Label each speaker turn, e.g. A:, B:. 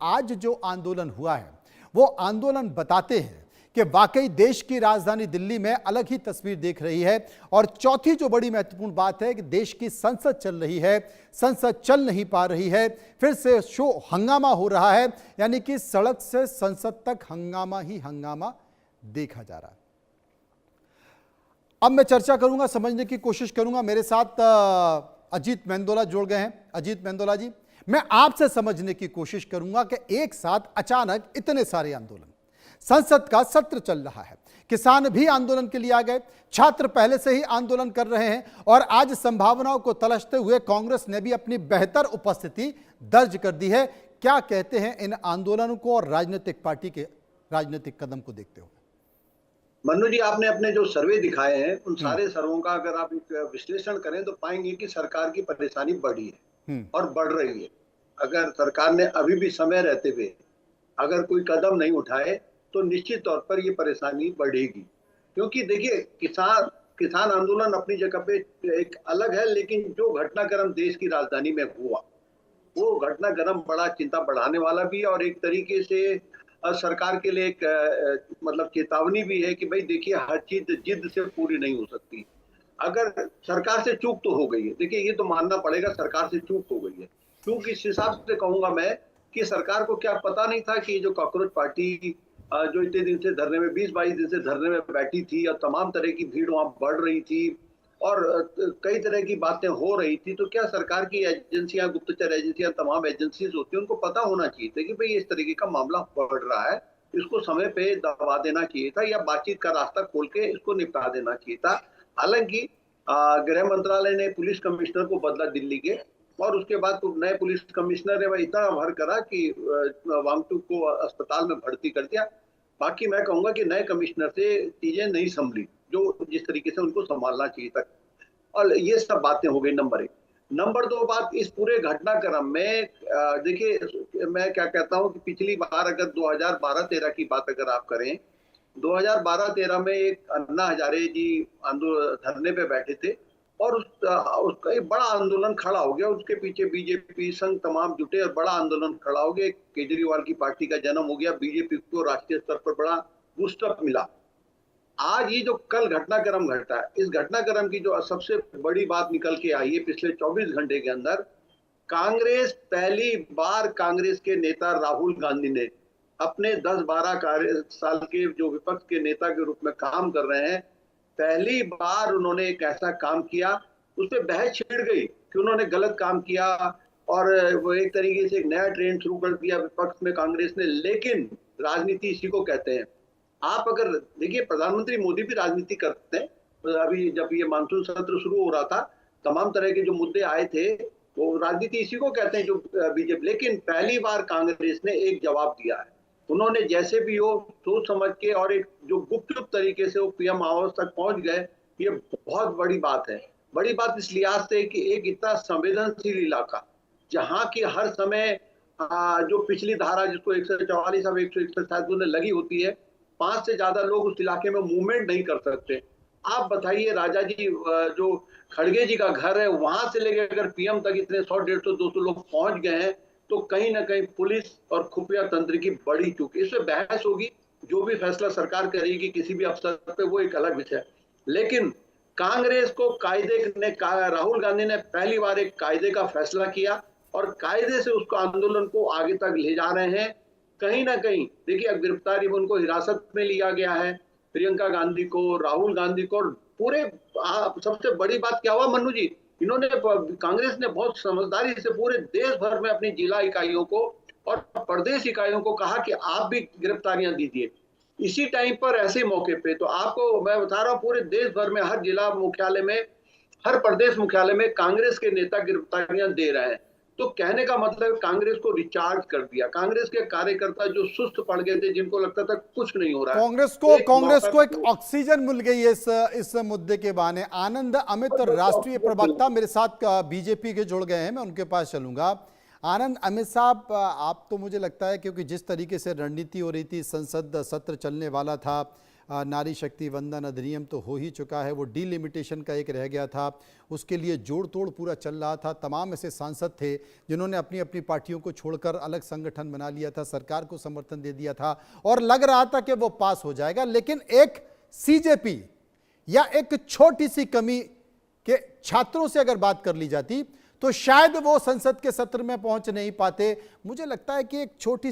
A: आज जो आंदोलन हुआ है वो आंदोलन बताते हैं कि वाकई देश की राजधानी दिल्ली में अलग ही तस्वीर देख रही है। और चौथी जो बड़ी महत्वपूर्ण बात है कि देश की संसद चल रही है, संसद चल नहीं पा रही है, फिर से शो हंगामा हो रहा है, यानी कि सड़क से संसद तक हंगामा ही हंगामा देखा जा रहा है। अब मैं चर्चा करूंगा, समझने की कोशिश करूंगा। मेरे साथ अजीत मेंदोला जुड़ गए हैं। अजीत मेंदोला जी, मैं आपसे समझने की कोशिश करूंगा कि एक साथ अचानक इतने सारे आंदोलन, संसद का सत्र चल रहा है, किसान भी आंदोलन के लिए आ गए, छात्र पहले से ही आंदोलन कर रहे हैं और आज संभावनाओं को तलाशते हुए कांग्रेस ने भी अपनी बेहतर उपस्थिति दर्ज कर दी है। क्या कहते हैं इन आंदोलनों को और राजनीतिक पार्टी के राजनीतिक कदम को देखते हुए?
B: मनु जी, आपने अपने जो सर्वे दिखाए हैं उन सारे सर्वों का अगर आप विश्लेषण करें तो पाएंगे कि सरकार की परेशानी बढ़ी है और बढ़ रही है। अगर सरकार ने अभी भी समय रहते हुए अगर कोई कदम नहीं उठाए तो निश्चित तौर पर ये परेशानी बढ़ेगी। क्योंकि देखिए, किसान आंदोलन अपनी जगह पे एक अलग है, लेकिन जो घटनाक्रम देश की राजधानी में हुआ वो घटनाक्रम बड़ा चिंता बढ़ाने वाला भी है और एक तरीके से सरकार के लिए एक मतलब चेतावनी भी है कि भाई देखिए, हर चीज जिद से पूरी नहीं हो सकती। अगर सरकार से चूक तो हो गई है, देखिए ये तो मानना पड़ेगा, सरकार से चूक हो गई है। क्योंकि इस हिसाब से कहूंगा मैं कि सरकार को क्या पता नहीं था कि जो कॉकरोच पार्टी जो इतने दिन से धरने में 20-22 दिन से धरने में बैठी थी और तमाम तरह की भीड़ वहां बढ़ रही थी और कई तरह की बातें हो रही थी, तो क्या सरकार की एजेंसियां, गुप्तचर एजेंसियां, तमाम एजेंसीज होती है, उनको पता होना चाहिए था कि भाई इस तरीके का मामला बढ़ रहा है, इसको समय पे दबा देना चाहिए था या बातचीत का रास्ता खोल के इसको निपटा देना चाहिए था। हालांकि गृह मंत्रालय ने पुलिस कमिश्नर को बदला दिल्ली के और उसके बाद नए पुलिस कमिश्नर ने वह इतना भर करा कि वांगचुक को अस्पताल में भर्ती कर दिया। बाकी मैं कहूंगा कि नए कमिश्नर से चीजें नहीं संभली जो जिस तरीके से उनको संभालना चाहिए था, और ये सब बातें हो गई। नंबर 1। नंबर 2 बात, इस पूरे घटनाक्रम में देखिए, मैं क्या कहता हूं कि पिछली बार अगर 2012-13 की बात अगर आप करें, 2012-13 में एक अन्ना हजारे जी धरने पे बैठे थे और उसका एक बड़ा आंदोलन खड़ा हो गया। उसके पीछे बीजेपी संघ तमाम जुटे और बड़ा आंदोलन खड़ा हो गया। केजरीवाल की पार्टी का जन्म हो गया, बीजेपी को राष्ट्रीय स्तर पर बड़ा बूस्टअप मिला। आज ये जो कल घटनाक्रम घटा, इस घटनाक्रम की जो सबसे बड़ी बात निकल के आई है पिछले 24 घंटे के अंदर, कांग्रेस पहली बार, कांग्रेस के नेता राहुल गांधी ने अपने 10-12 साल के जो विपक्ष के नेता के रूप में काम कर रहे हैं, पहली बार उन्होंने एक ऐसा काम किया, उस पर बहस छिड़ गई कि उन्होंने गलत काम किया और वो एक तरीके से एक नया ट्रेंड शुरू कर दिया विपक्ष में कांग्रेस ने। लेकिन राजनीति इसी को कहते हैं। आप अगर देखिए, प्रधानमंत्री मोदी भी राजनीति करते हैं। अभी जब ये मानसून सत्र शुरू हो रहा था, तमाम तरह के जो मुद्दे आए थे, वो राजनीति इसी को कहते हैं जो बीजेपी। लेकिन पहली बार कांग्रेस ने एक जवाब दिया है। उन्होंने जैसे भी हो सोच समझ के और एक जो गुप्त तरीके से वो पीएम आवास तक पहुंच गए, ये बहुत बड़ी बात है। बड़ी बात इस लिहाज से कि एक इतना संवेदनशील इलाका जहां की हर समय जो पिछली धारा जिसको 144 अब 161 शायद उन्हें लगी होती है, 5 से ज्यादा लोग उस इलाके में मूवमेंट नहीं कर सकते। आप बताइए, राजा जी जो खड़गे जी का घर है, वहां से लेकर अगर पीएम तक इतने 100-150-200 लोग पहुंच गए हैं, तो कहीं ना कहीं पुलिस और खुफिया तंत्र की बड़ी चूक। इसमें बहस होगी, जो भी फैसला सरकार करेगी किसी भी अवसर पे, वो एक अलग विषय है। लेकिन कांग्रेस को कायदे ने, राहुल गांधी ने पहली बार एक कायदे का फैसला किया और कायदे से उसको आंदोलन को आगे तक ले जा रहे हैं। कहीं ना कहीं देखिए, गिरफ्तारी में उनको हिरासत में लिया गया है, प्रियंका गांधी को, राहुल गांधी को। पूरे सबसे बड़ी बात क्या हुआ मन्नू जी, इन्होंने, कांग्रेस ने बहुत समझदारी से पूरे देश भर में अपनी जिला इकाइयों को और प्रदेश इकाइयों को कहा कि आप भी गिरफ्तारियां दीजिए। इसी टाइम पर ऐसे मौके पे तो आपको मैं बता रहा हूँ, पूरे देश भर में हर जिला मुख्यालय में, हर प्रदेश मुख्यालय में कांग्रेस के नेता गिरफ्तारियां दे रहे हैं। तो कहने का मतलब कांग्रेस को रिचार्ज कर दिया। कांग्रेस के कार्यकर्ता जो सुस्त पड़ गए थे, जिनको लगता था कुछ नहीं हो रहा है,
A: कांग्रेस को एक ऑक्सीजन मिल गई है इस मुद्दे के बहाने। आनंद अमित, राष्ट्रीय प्रवक्ता, मेरे साथ बीजेपी के जुड़ गए हैं, मैं उनके पास चलूंगा। आनंद, अमित साहब, आप तो मुझे लगता है क्योंकि जिस तरीके से रणनीति हो रही थी, संसद सत्र चलने वाला था, नारी शक्ति वंदन अधिनियम तो हो ही चुका है, वो डीलिमिटेशन का एक रह गया था, उसके लिए जोड़ तोड़ पूरा चल रहा था। तमाम ऐसे सांसद थे जिन्होंने अपनी अपनी पार्टियों को छोड़कर अलग संगठन बना लिया था, सरकार को समर्थन दे दिया था और लग रहा था कि वो पास हो जाएगा। लेकिन एक सीजेपी या एक छोटी सी कमी के छात्रों से अगर बात कर ली जाती तो शायद वो संसद के सत्र में पहुंच नहीं पाते। मुझे लगता है कि एक छोटी